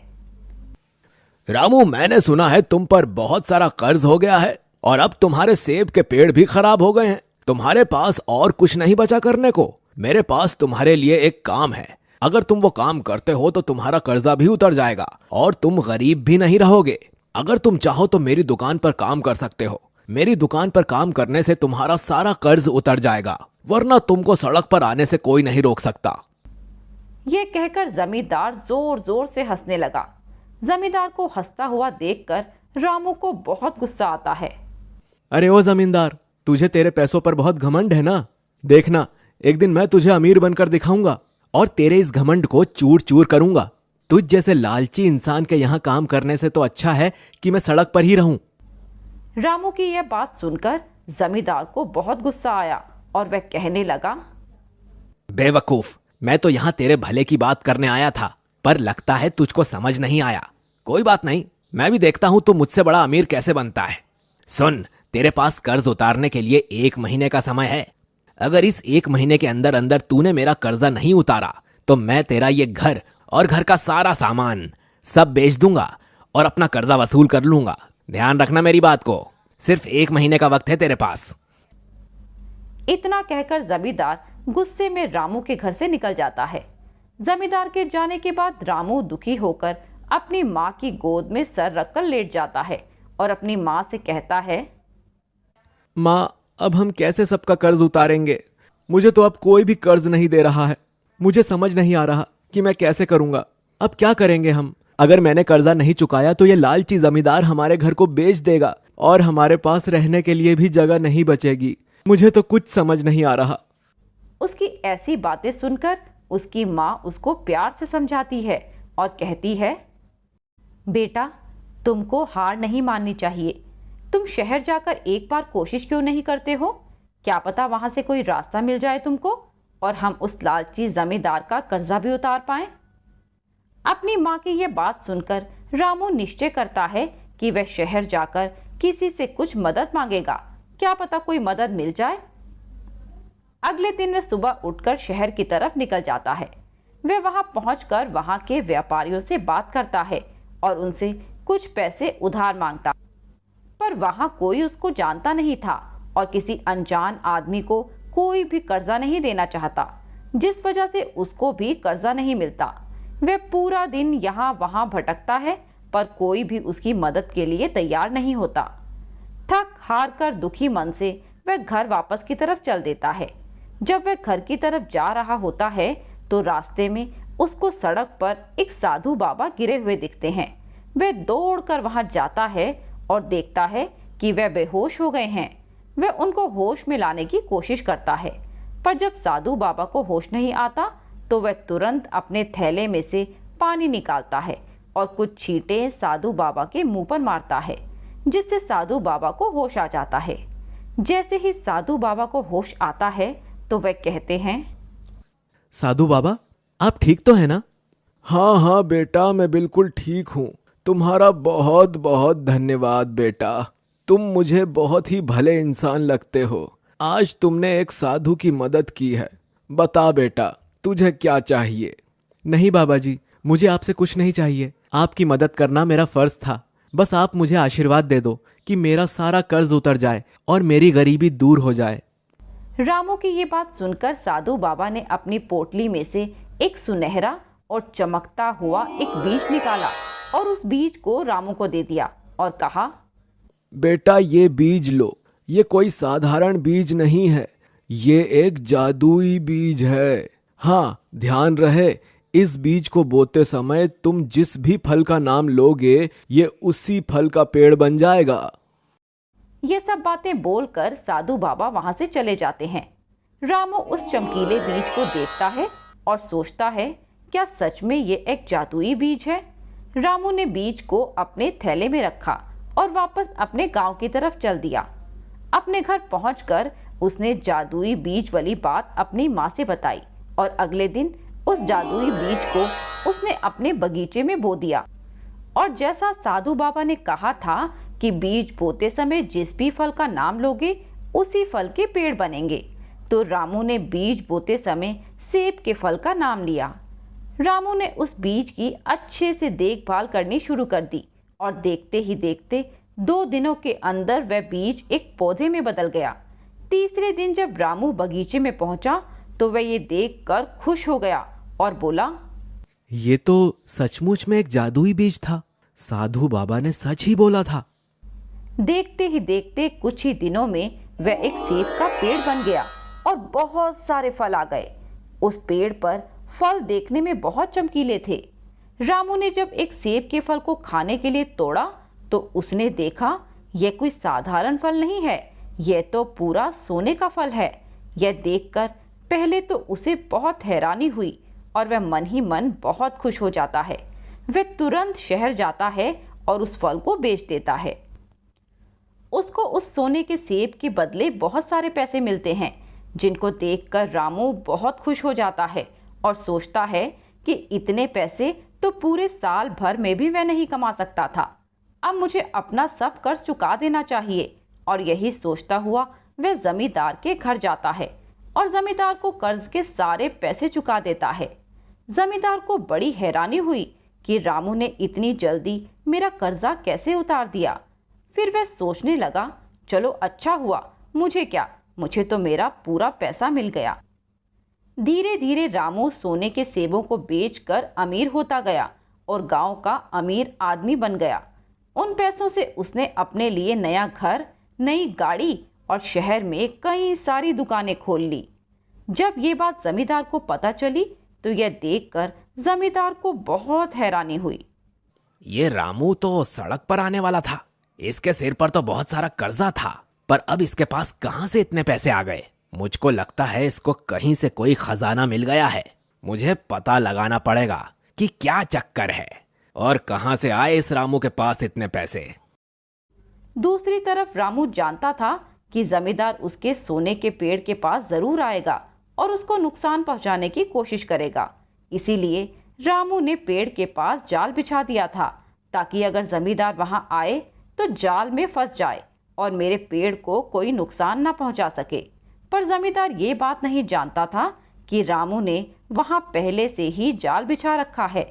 रामू, मैंने सुना है तुम पर बहुत सारा कर्ज हो गया है और अब तुम्हारे सेब के पेड़ भी खराब हो गए हैं। तुम्हारे पास और कुछ नहीं बचा करने को। मेरे पास तुम्हारे लिए एक काम है। अगर तुम वो काम करते हो तो तुम्हारा कर्जा भी उतर जाएगा और तुम गरीब भी नहीं रहोगे। अगर तुम चाहो तो मेरी दुकान पर काम कर सकते हो। मेरी दुकान पर काम करने से तुम्हारा सारा कर्ज उतर जाएगा, वरना तुमको सड़क पर आने से कोई नहीं रोक सकता। ये कहकर जमींदार जोर जोर से हंसने लगा। जमींदार को हंसता हुआ देखकर रामू को बहुत गुस्सा आता है। अरे ओ जमींदार, तुझे तेरे पैसों पर बहुत घमंड है ना। देखना, एक दिन मैं तुझे अमीर बनकर दिखाऊंगा और तेरे इस घमंड को चूर चूर करूंगा। तुझ जैसे लालची इंसान के यहाँ काम करने से तो अच्छा है कि मैं सड़क पर ही रहूं। रामू की यह बात सुनकर जमींदार को बहुत गुस्सा आया और वह कहने लगा, बेवकूफ, मैं तो यहाँ तेरे भले की बात करने आया था, पर लगता है तुझको समझ नहीं आया। कोई बात नहीं, मैं भी देखता हूं तू मुझसे बड़ा अमीर कैसे बनता है। सुन, तेरे पास कर्ज उतारने के लिए 1 महीने का समय है। अगर इस 1 महीने के अंदर अंदर तूने मेरा कर्जा नहीं उतारा तो मैं तेरा ये घर और घर का सारा सामान सब बेच दूंगा और अपना कर्जा वसूल कर लूंगा। ध्यान रखना मेरी बात को। सिर्फ 1 महीने का वक्त है तेरे पास। इतना कहकर जमींदार गुस्से में रामू के घर से निकल जाता है। जमींदार के जाने के बाद रामू दुखी होकर अपनी माँ की गोद में सर रखकर लेट जाता है और अपनी माँ से कहता है, माँ, अब हम कैसे सबका कर्ज उतारेंगे? मुझे तो अब कोई भी कर्ज नहीं दे रहा है। मुझे समझ नहीं आ रहा कि मैं कैसे करूंगा। अब क्या करेंगे हम? अगर मैंने कर्जा नहीं चुकाया तो ये लालची जमींदार हमारे घर को बेच देगा और हमारे पास रहने के लिए भी जगह नहीं बचेगी। मुझे तो कुछ समझ नहीं आ रहा। उसकी ऐसी बातें सुनकर उसकी माँ उसको प्यार से समझाती है और कहती है, बेटा, तुमको हार नहीं माननी चाहिए। तुम शहर जाकर एक बार कोशिश क्यों नहीं करते हो? क्या पता वहां से कोई रास्ता मिल जाए तुमको और हम उस लालची जमींदार का कर्जा भी उतार पाएं। अपनी माँ की यह बात सुनकर रामू निश्चय करता है कि वह शहर जाकर किसी से कुछ मदद मांगेगा। क्या पता कोई मदद मिल जाए। अगले दिन वह सुबह उठकर शहर की तरफ निकल जाता है। वह वहां पहुंचकर वहां के व्यापारियों से बात करता है और उनसे कुछ पैसे उधार मांगता, पर वहां कोई उसको जानता नहीं था और किसी अनजान आदमी को कोई भी कर्जा नहीं देना चाहता, जिस वजह से उसको भी कर्जा नहीं मिलता। वह पूरा दिन यहाँ वहां भटकता है, पर कोई भी उसकी मदद के लिए तैयार नहीं होता। थक हार कर दुखी मन से वह घर वापस की तरफ चल देता है। जब वह घर की तरफ जा रहा होता है तो रास्ते में उसको सड़क पर एक साधु बाबा गिरे हुए दिखते हैं। वह दौड़कर वहां जाता है और देखता है कि वह बेहोश हो गए हैं। वह उनको होश में लाने की कोशिश करता है, पर जब साधु बाबा को होश नहीं आता तो वह तुरंत अपने थैले में से पानी निकालता है और कुछ छींटे साधु बाबा के मुंह पर मारता है, जिससे साधु बाबा को होश आ जाता है। जैसे ही साधु बाबा को होश आता है तो वह कहते हैं, साधु बाबा, आप ठीक तो है ना? हाँ हाँ बेटा, मैं बिल्कुल ठीक हूँ। तुम्हारा बहुत बहुत धन्यवाद बेटा। तुम मुझे बहुत ही भले इंसान लगते हो। आज तुमने एक साधु की मदद की है। बता बेटा, तुझे क्या चाहिए? नहीं बाबा जी, मुझे आपसे कुछ नहीं चाहिए। आपकी मदद करना मेरा फर्ज था। बस आप मुझे आशीर्वाद दे दो कि मेरा सारा कर्ज उतर जाए और मेरी गरीबी दूर हो जाए। रामू की ये बात सुनकर साधु बाबा ने अपनी पोटली में से एक सुनहरा और चमकता हुआ एक बीज निकाला और उस बीज को रामू को दे दिया और कहा, बेटा ये बीज लो। ये कोई साधारण बीज नहीं है, ये एक जादुई बीज है। हाँ, ध्यान रहे, इस बीज को बोते समय तुम जिस भी फल का नाम लोगे, ये उसी फल का पेड़ बन जाएगा। ये सब बातें बोलकर साधु बाबा वहां से चले जाते हैं। रामू उस चमकीले बीज को देखता है और सोचता है, क्या सच में ये एक जादुई बीज है? रामू ने बीज को अपने थैले में रखा और वापस अपने गांव की तरफ चल दिया। अपने घर पहुंचकर उसने जादुई बीज वाली बात अपनी माँ से बताई और अगले दिन उस जादुई बीज को उसने अपने बगीचे में बो दिया। और जैसा साधु बाबा ने कहा था कि बीज बोते समय जिस भी फल का नाम लोगे उसी फल के पेड़ बनेंगे, तो रामू ने बीज बोते समय सेब के फल का नाम लिया। रामू ने उस बीज की अच्छे से देखभाल करनी शुरू कर दी और देखते ही देखते 2 दिनों के अंदर वह बीज एक पौधे में बदल गया। तीसरे दिन जब रामू बगीचे में पहुंचा तो वह ये देखकर खुश हो गया और बोला, ये तो सचमुच में एक जादुई बीज था। साधु बाबा ने सच ही बोला था। देखते ही देखते कुछ ही दिनों में वह एक सेब का पेड़ बन गया और बहुत सारे फल आ गए। उस पेड़ पर फल देखने में बहुत चमकीले थे। रामू ने जब एक सेब के फल को खाने के लिए तोड़ा तो उसने देखा, यह कोई साधारण फल नहीं है, यह तो पूरा सोने का फल है। यह देखकर पहले तो उसे बहुत हैरानी हुई और वह मन ही मन बहुत खुश हो जाता है। वह तुरंत शहर जाता है और उस फल को बेच देता है। उसको उस सोने के सेब के बदले बहुत सारे पैसे मिलते हैं, जिनको देखकर रामू बहुत खुश हो जाता है और सोचता है कि इतने पैसे तो पूरे साल भर में भी वह नहीं कमा सकता था। अब मुझे अपना सब कर्ज चुका देना चाहिए। और यही सोचता हुआ वह जमींदार के घर जाता है और जमींदार को कर्ज के सारे पैसे चुका देता है। जमींदार को बड़ी हैरानी हुई कि रामू ने इतनी जल्दी मेरा कर्जा कैसे उतार दिया। फिर वह सोचने लगा, चलो अच्छा हुआ, मुझे क्या, मुझे तो मेरा पूरा पैसा मिल गया। धीरे धीरे रामू सोने के सेबों को बेचकर अमीर होता गया और गांव का अमीर आदमी बन गया। उन पैसों से उसने अपने लिए नया घर, नई गाड़ी और शहर में कई सारी दुकानें खोल ली। जब ये बात जमींदार को पता चली तो यह देखकर जमींदार को बहुत हैरानी हुई। ये रामू तो सड़क पर आने वाला था। इसके सिर पर तो बहुत सारा कर्जा था, पर अब इसके पास कहां से इतने पैसे आ गए? मुझको लगता है इसको कहीं से कोई खजाना मिल गया है। मुझे पता लगाना पड़ेगा कि क्या चक्कर है और कहां से आए इस रामू के पास इतने पैसे। दूसरी तरफ रामू जानता था कि जमींदार उसके सोने के पेड़ के पास जरूर आएगा और उसको नुकसान पहुंचाने की कोशिश करेगा। इसीलिए रामू ने पेड़ के पास जाल बिछा दिया था ताकि अगर जमींदार वहां आए तो जाल में फंस जाए और मेरे पेड़ को कोई नुकसान ना पहुंचा सके। पर जमींदार ये बात नहीं जानता था कि रामू ने वहां पहले से ही जाल बिछा रखा है।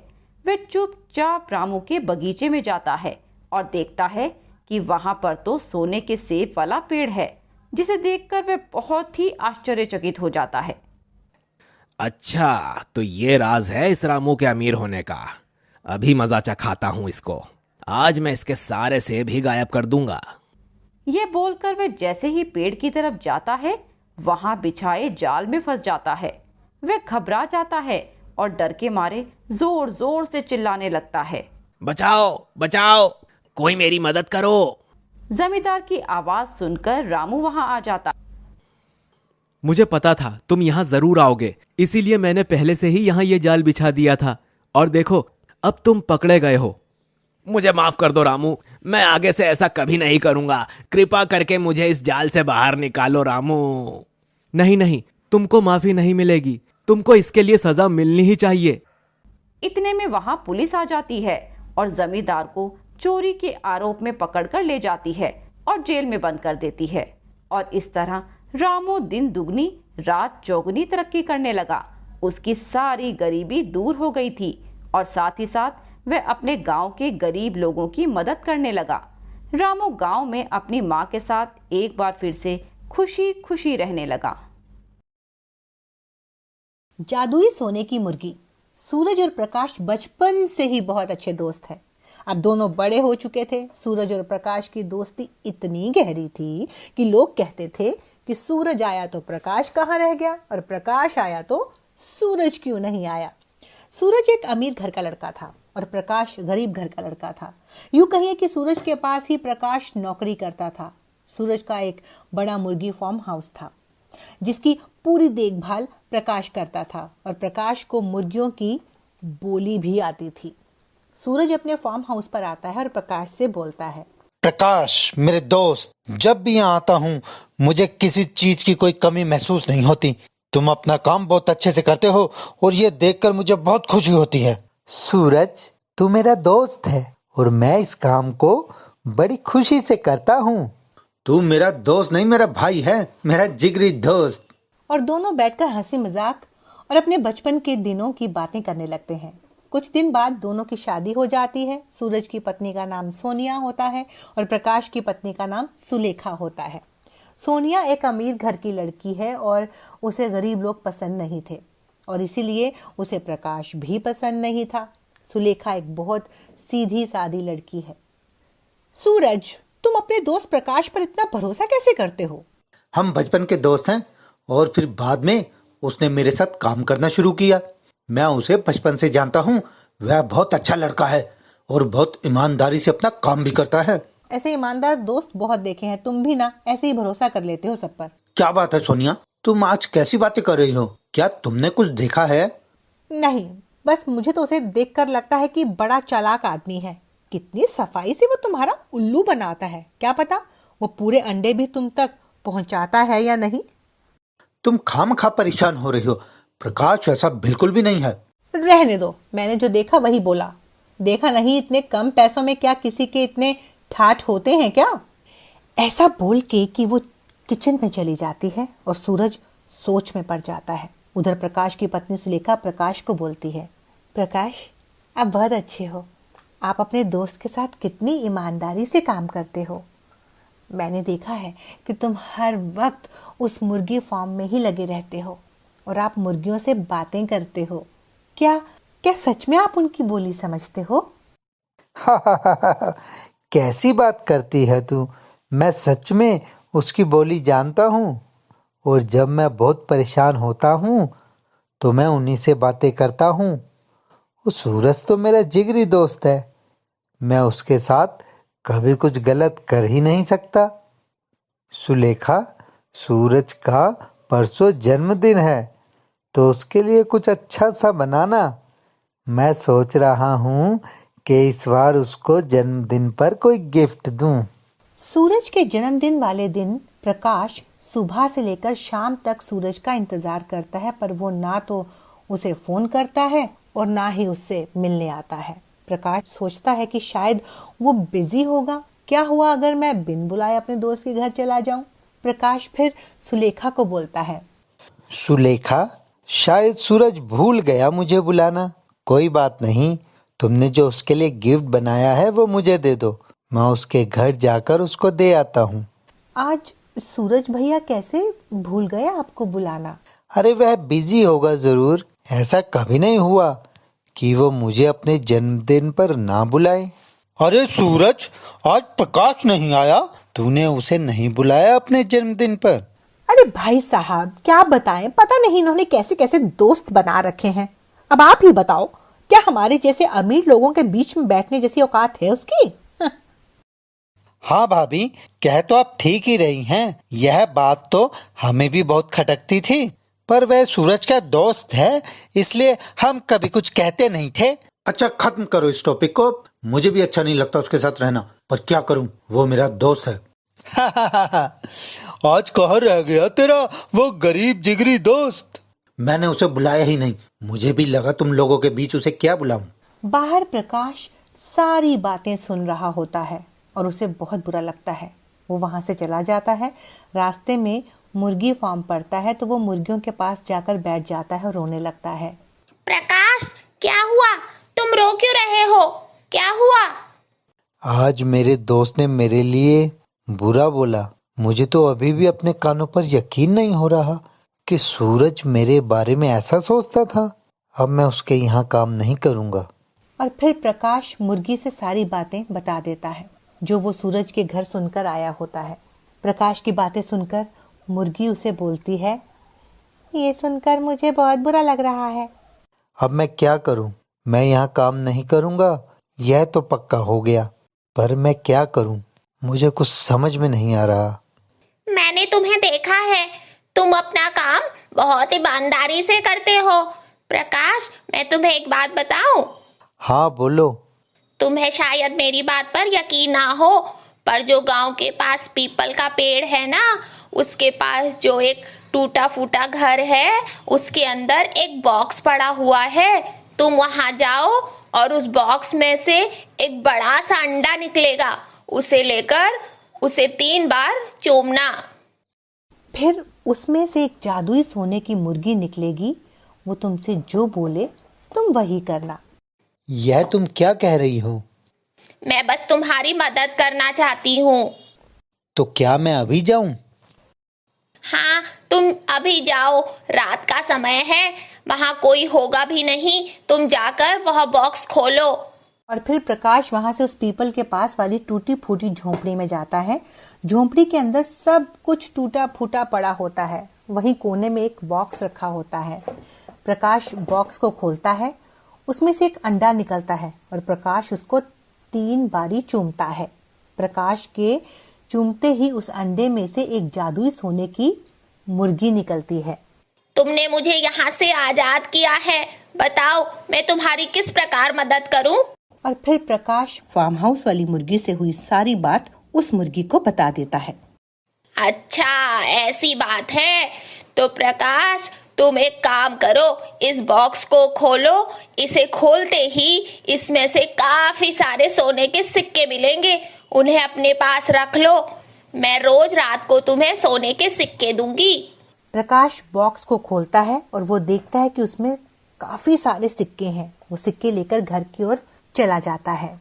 वह चुपचाप रामू के बगीचे में जाता है और देखता है कि वहां पर तो सोने के सेब वाला पेड़ है, जिसे देखकर वह बहुत ही आश्चर्यचकित हो जाता है। अच्छा, तो ये राज है इस रामू के अमीर होने का। अभी मजा चखाता हूं इसको। आज मैं इसके सारे सेब ही गायब कर दूंगा। ये बोलकर वह जैसे ही पेड़ की तरफ जाता है वहां बिछाए जाल में फंस जाता है। वह घबरा जाता है और डर के मारे जोर जोर से चिल्लाने लगता है, बचाओ बचाओ, कोई मेरी मदद करो। जमींदार की आवाज सुनकर रामू वहां आ जाता। मुझे पता था तुम यहाँ जरूर आओगे, इसीलिए मैंने पहले से ही यहाँ ये जाल बिछा दिया था। और देखो, अब तुम पकड़े गए हो। मुझे माफ कर दो रामू, मैं आगे से ऐसा कभी नहीं करूंगा। कृपा करके मुझे इस जाल से बाहर निकालो रामू। नहीं नहीं, तुमको माफी नहीं मिलेगी, तुमको इसके लिए सजा मिलनी ही चाहिए। इतने में वहां पुलिस आ जाती है और जमींदार को चोरी के आरोप में पकड़कर ले जाती है और जेल में बंद कर देती है। और इस तरह रामू दिन दुगनी रात चौगुनी तरक्की करने लगा। उसकी सारी गरीबी दूर हो गई थी और साथ ही साथ वह अपने गांव के गरीब लोगों की मदद करने लगा। रामू गांव में अपनी मां के साथ एक बार फिर से खुशी खुशी रहने लगा। जादुई सोने की मुर्गी। सूरज और प्रकाश बचपन से ही बहुत अच्छे दोस्त हैं। अब दोनों बड़े हो चुके थे। सूरज और प्रकाश की दोस्ती इतनी गहरी थी कि लोग कहते थे कि सूरज आया तो प्रकाश कहाँ रह गया और प्रकाश आया तो सूरज क्यों नहीं आया। सूरज एक अमीर घर का लड़का था और प्रकाश गरीब घर का लड़का था। यूं कहिए कि सूरज के पास ही प्रकाश नौकरी करता था। सूरज का एक बड़ा मुर्गी फार्म हाउस था जिसकी पूरी देखभाल प्रकाश करता था और प्रकाश को मुर्गियों की बोली भी आती थी। सूरज अपने फार्म हाउस पर आता है और प्रकाश से बोलता है, प्रकाश मेरे दोस्त, जब भी यहाँ आता हूँ मुझे किसी चीज की कोई कमी महसूस नहीं होती। तुम अपना काम बहुत अच्छे से करते हो और ये देखकर मुझे बहुत खुशी होती है। सूरज, तू मेरा दोस्त है और मैं इस काम को बड़ी खुशी से करता हूँ। तू मेरा दोस्त नहीं, मेरा भाई है, मेरा जिगरी दोस्त। और दोनों बैठकर हंसी मजाक और अपने बचपन के दिनों की बातें करने लगते हैं। कुछ दिन बाद दोनों की शादी हो जाती है। सूरज की पत्नी का नाम सोनिया होता है और प्रकाश की पत्नी का नाम सुलेखा होता है। सोनिया एक अमीर घर की लड़की है और उसे गरीब लोग पसंद नहीं थे और इसीलिए उसे प्रकाश भी पसंद नहीं था। सुलेखा एक बहुत सीधी सादी लड़की है। सूरज, तुम अपने दोस्त प्रकाश पर इतना भरोसा कैसे करते हो? हम बचपन के दोस्त हैं और फिर बाद में उसने मेरे साथ काम करना शुरू किया। मैं उसे बचपन से जानता हूँ। वह बहुत अच्छा लड़का है और बहुत ईमानदारी से अपना काम भी करता है। ऐसे ईमानदार दोस्त बहुत देखे हैं। तुम भी ना ऐसे ही भरोसा कर लेते हो सब पर। क्या बात है सोनिया, तुम आज कैसी बातें कर रही हो? क्या तुमने कुछ देखा है? नहीं, बस मुझे तो उसे देखकर लगता है कि बड़ा चालाक आदमी है। कितनी सफाई से वो तुम्हारा उल्लू बनाता है। क्या पता वो पूरे अंडे भी तुम तक पहुंचाता है या नहीं। तुम खामखा परेशान हो रही हो। प्रकाश ऐसा बिल्कुल भी नहीं है। रहने दो, मैंने जो देखा वही बोला। देखा नहीं, इतने कम पैसों में क्या किसी के इतने ठाठ होते हैं क्या? ऐसा बोल के कि वो किचन में चली जाती है और सूरज सोच में पड़ जाता है। उधर प्रकाश की पत्नी सुलेखा प्रकाश को बोलती है, प्रकाश, आप बहुत अच्छे हो। आप अपने दोस्त के साथ कितनी ईमानदारी से काम करते हो। मैंने देखा है कि तुम हर वक्त उस मुर्गी फार्म में ही लगे रहते हो और आप मुर्गियों से बातें करते हो। क्या सच में आप उनकी बोली समझते हो? कैसी बात करती है तू? मैं सच में उसकी बोली जानता हूँ और जब मैं बहुत परेशान होता हूँ तो मैं उन्हीं से बातें करता हूँ। वो सूरज तो मेरा जिगरी दोस्त है, मैं उसके साथ कभी कुछ गलत कर ही नहीं सकता। सुलेखा, सूरज का परसों जन्मदिन है तो उसके लिए कुछ अच्छा सा बनाना। मैं सोच रहा हूँ कि इस बार उसको जन्मदिन पर कोई गिफ्ट दूं। सूरज के जन्मदिन वाले दिन प्रकाश सुबह से लेकर शाम तक सूरज का इंतजार करता है, पर वो ना तो उसे फोन करता है और ना ही उससे मिलने आता है। प्रकाश सोचता है कि शायद वो बिजी होगा। क्या हुआ अगर मैं बिन बुलाए अपने दोस्त के घर चला जाऊं? प्रकाश फिर सुलेखा को बोलता है, सुलेखा, शायद सूरज भूल गया मुझे बुलाना। कोई बात नहीं, तुमने जो उसके लिए गिफ्ट बनाया है वो मुझे दे दो, मैं उसके घर जाकर उसको दे आता हूँ। आज सूरज भैया कैसे भूल गए आपको बुलाना? अरे वह बिजी होगा जरूर। ऐसा कभी नहीं हुआ कि वो मुझे अपने जन्मदिन पर ना बुलाए। अरे सूरज, आज प्रकाश नहीं आया, तूने उसे नहीं बुलाया अपने जन्मदिन पर? अरे भाई साहब, क्या बताएं, पता नहीं इन्होंने कैसे कैसे दोस्त बना रखे हैं। अब आप ही बताओ, क्या हमारे जैसे अमीर लोगों के बीच में बैठने जैसी औकात है उसकी? हाँ भाभी, कह तो आप ठीक ही रही हैं। यह बात तो हमें भी बहुत खटकती थी, पर वह सूरज का दोस्त है इसलिए हम कभी कुछ कहते नहीं थे। अच्छा खत्म करो इस टॉपिक को, मुझे भी अच्छा नहीं लगता उसके साथ रहना, पर क्या करूं, वो मेरा दोस्त है। आज कहाँ रह गया तेरा वो गरीब जिगरी दोस्त? मैंने उसे बुलाया ही नहीं, मुझे भी लगा तुम लोगों के बीच उसे क्या बुलाऊं। बाहर प्रकाश सारी बातें सुन रहा होता है और उसे बहुत बुरा लगता है। वो वहां से चला जाता है। रास्ते में मुर्गी फार्म पड़ता है तो वो मुर्गियों के पास जाकर बैठ जाता है और रोने लगता है। प्रकाश, क्या हुआ? तुम रो क्यों रहे हो? क्या हुआ? आज मेरे दोस्त ने मेरे लिए बुरा बोला। मुझे तो अभी भी अपने कानों पर यकीन नहीं हो रहा कि सूरज मेरे बारे में ऐसा सोचता था। अब मैं उसके यहाँ काम नहीं करूँगा। और फिर प्रकाश मुर्गी से सारी बातें बता देता है जो वो सूरज के घर सुनकर आया होता है। प्रकाश की बातें सुनकर मुर्गी उसे बोलती है, ये सुनकर मुझे बहुत बुरा लग रहा है। अब मैं क्या करूं? मैं यहाँ काम नहीं करूँगा, यह तो पक्का हो गया, पर मैं क्या करूं? मुझे कुछ समझ में नहीं आ रहा। मैंने तुम्हें देखा है, तुम अपना काम बहुत ईमानदारी से करते हो। प्रकाश, मैं तुम्हें एक बात बताऊं? हाँ बोलो। तुम्हें शायद मेरी बात पर यकीन ना हो, पर जो गांव के पास पीपल का पेड़ है ना, उसके पास जो एक टूटा फूटा घर है, उसके अंदर एक बॉक्स पड़ा हुआ है। तुम वहां जाओ और उस बॉक्स में से एक बड़ा सा अंडा निकलेगा, उसे लेकर उसे 3 बार चूमना। फिर उसमें से एक जादुई सोने की मुर्गी निकलेगी। वो तुमसे जो बोले तुम वही करना। यह तुम क्या कह रही हो? मैं बस तुम्हारी मदद करना चाहती हूँ। तो क्या मैं अभी जाऊं? हाँ, तुम अभी जाओ, रात का समय है, वहाँ कोई होगा भी नहीं। तुम जाकर वह बॉक्स खोलो। और फिर प्रकाश वहां से उस पीपल के पास वाली टूटी फूटी झोंपड़ी में जाता है। झोंपड़ी के अंदर सब कुछ टूटा फूटा पड़ा होता है। वहीं कोने में एक बॉक्स रखा होता है। प्रकाश बॉक्स को खोलता है, उसमें से एक अंडा निकलता है और प्रकाश उसको 3 बारी चूमता है। प्रकाश के चूमते ही उस अंडे में से एक जादुई सोने की मुर्गी निकलती है। तुमने मुझे यहाँ से आजाद किया है, बताओ मैं तुम्हारी किस प्रकार मदद करूं? और फिर प्रकाश फार्म हाउस वाली मुर्गी से हुई सारी बात उस मुर्गी को बता देता है। अच्छा, ऐसी बात है तो प्रकाश, तुम एक काम करो, इस बॉक्स को खोलो। इसे खोलते ही इसमें से काफी सारे सोने के सिक्के मिलेंगे, उन्हें अपने पास रख लो। मैं रोज रात को तुम्हें सोने के सिक्के दूंगी। प्रकाश बॉक्स को खोलता है और वो देखता है कि उसमें काफी सारे सिक्के हैं। वो सिक्के लेकर घर की ओर चला जाता है।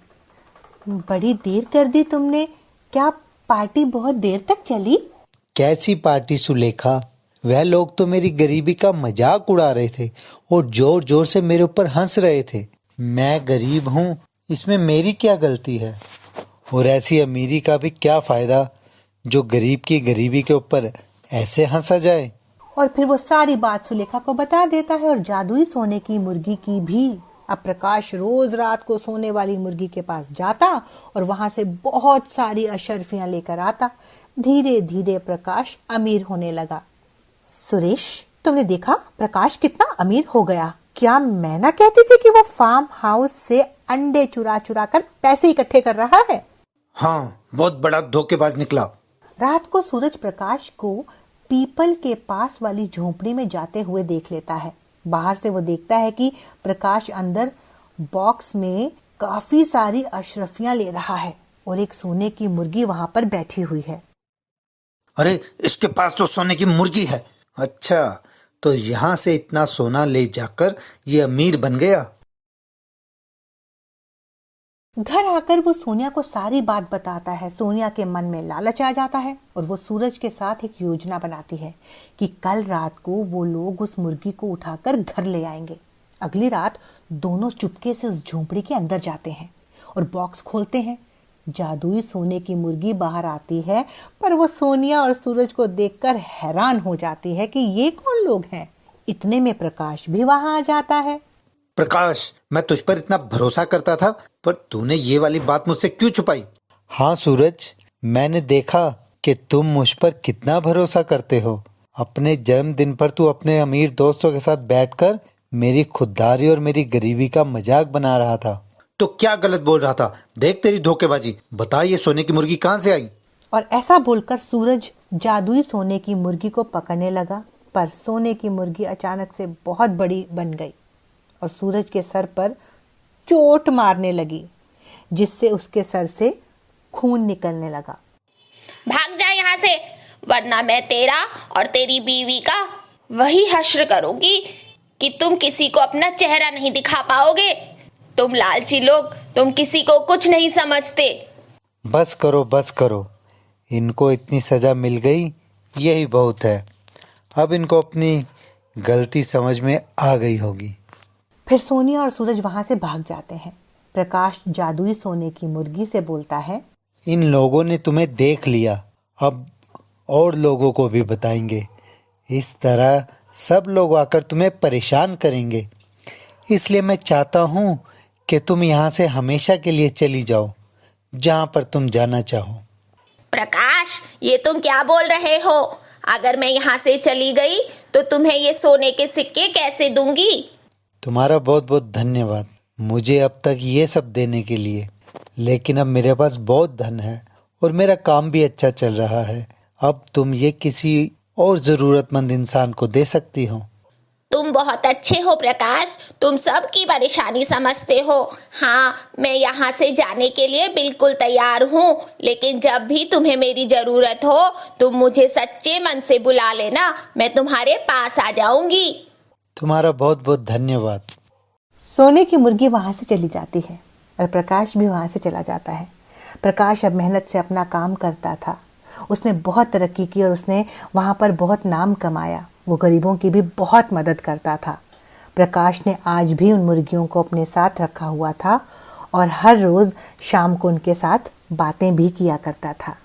बड़ी देर कर दी तुमने, क्या पार्टी बहुत देर तक चली? कैसी पार्टी सुलेखा? वह लोग तो मेरी गरीबी का मजाक उड़ा रहे थे और जोर जोर से मेरे ऊपर हंस रहे थे। मैं गरीब हूँ, इसमें मेरी क्या गलती है? और ऐसी अमीरी का भी क्या फायदा जो गरीब की गरीबी के ऊपर ऐसे हंसा जाए। और फिर वो सारी बात सुलेखा को बता देता है और जादुई सोने की मुर्गी की भी। अब प्रकाश रोज रात को सोने वाली मुर्गी के पास जाता और वहां से बहुत सारी अशर्फियां लेकर आता। धीरे धीरे प्रकाश अमीर होने लगा। सुरेश, तुमने देखा प्रकाश कितना अमीर हो गया? क्या मैं ना कहती थी कि वो फार्म हाउस से अंडे चुरा चुरा कर पैसे इकट्ठे कर रहा है? हाँ, बहुत बड़ा धोखेबाज निकला। रात को सूरज प्रकाश को पीपल के पास वाली झोंपड़ी में जाते हुए देख लेता है। बाहर से वो देखता है कि प्रकाश अंदर बॉक्स में काफी सारी अशरफियां ले रहा है और एक सोने की मुर्गी वहां पर बैठी हुई है। अरे, इसके पास तो सोने की मुर्गी है। अच्छा, तो यहाँ से इतना सोना ले जाकर ये अमीर बन गया। घर आकर वो सोनिया को सारी बात बताता है। सोनिया के मन में लालच आ जाता है और वो सूरज के साथ एक योजना बनाती है कि कल रात को वो लोग उस मुर्गी को उठाकर घर ले आएंगे। अगली रात दोनों चुपके से उस झोंपड़ी के अंदर जाते हैं और बॉक्स खोलते हैं। जादुई सोने की मुर्गी बाहर आती है, पर वो सोनिया और सूरज को देखकर हैरान हो जाती है कि ये कौन लोग हैं। इतने में प्रकाश भी वहां आ जाता है। प्रकाश, मैं तुझ पर इतना भरोसा करता था, पर तूने ये वाली बात मुझसे क्यों छुपाई? हाँ सूरज, मैंने देखा कि तुम मुझ पर कितना भरोसा करते हो। अपने जन्मदिन पर तू अपने अमीर दोस्तों के साथ बैठकर मेरी खुददारी और मेरी गरीबी का मजाक बना रहा था। तो क्या गलत बोल रहा था? देख तेरी धोखेबाजी। बता ये सोने की मुर्गी कहाँ से आई? और ऐसा बोलकर सूरज जादुई सोने की मुर्गी को पकड़ने लगा, पर सोने की मुर्गी अचानक से बहुत बड़ी बन गई और सूरज के सर पर चोट मारने लगी, जिससे उसके सर से खून निकलने लगा। भाग जा यहाँ से, वरना मैं तेरा और तेरी बीवी का वही हश्र करूंगी कि तुम किसी को अपना चेहरा नहीं दिखा पाओगे। तुम लालची लोग, तुम किसी को कुछ नहीं समझते। बस करो, इनको इतनी सजा मिल गई, यही बहुत है। अब इनको अपनी गलती समझ में आ गई होगी। फिर सोनिया और सूरज वहां से भाग जाते हैं। प्रकाश जादुई सोने की मुर्गी से बोलता है, इन लोगों ने तुम्हें देख लिया, अब और लोगों को भी बताएंगे। इस तरह सब लोग आकर तुम्हें परेशान करेंगे। इसलिए मैं चाहता हूँ कि तुम यहाँ से हमेशा के लिए चली जाओ, जहाँ पर तुम जाना चाहो। प्रकाश, ये तुम क्या बोल रहे हो? अगर मैं यहाँ से चली गई तो तुम्हें ये सोने के सिक्के कैसे दूंगी? तुम्हारा बहुत बहुत धन्यवाद मुझे अब तक ये सब देने के लिए। लेकिन अब मेरे पास बहुत धन है और मेरा काम भी अच्छा चल रहा है। अब तुम ये किसी और जरूरतमंद इंसान को दे सकती हो। तुम बहुत अच्छे हो प्रकाश, तुम सबकी परेशानी समझते हो। हाँ, मैं यहाँ से जाने के लिए बिल्कुल तैयार हूँ, लेकिन जब भी तुम्हें मेरी जरूरत हो तुम मुझे सच्चे मन से बुला लेना, मैं तुम्हारे पास आ जाऊंगी। तुम्हारा बहुत बहुत धन्यवाद। सोने की मुर्गी वहां से चली जाती है और प्रकाश भी वहां से चला जाता है। प्रकाश अब मेहनत से अपना काम करता था। उसने बहुत तरक्की की और उसने वहां पर बहुत नाम कमाया। वो गरीबों की भी बहुत मदद करता था। प्रकाश ने आज भी उन मुर्गियों को अपने साथ रखा हुआ था और हर रोज शाम को उनके साथ बातें भी किया करता था।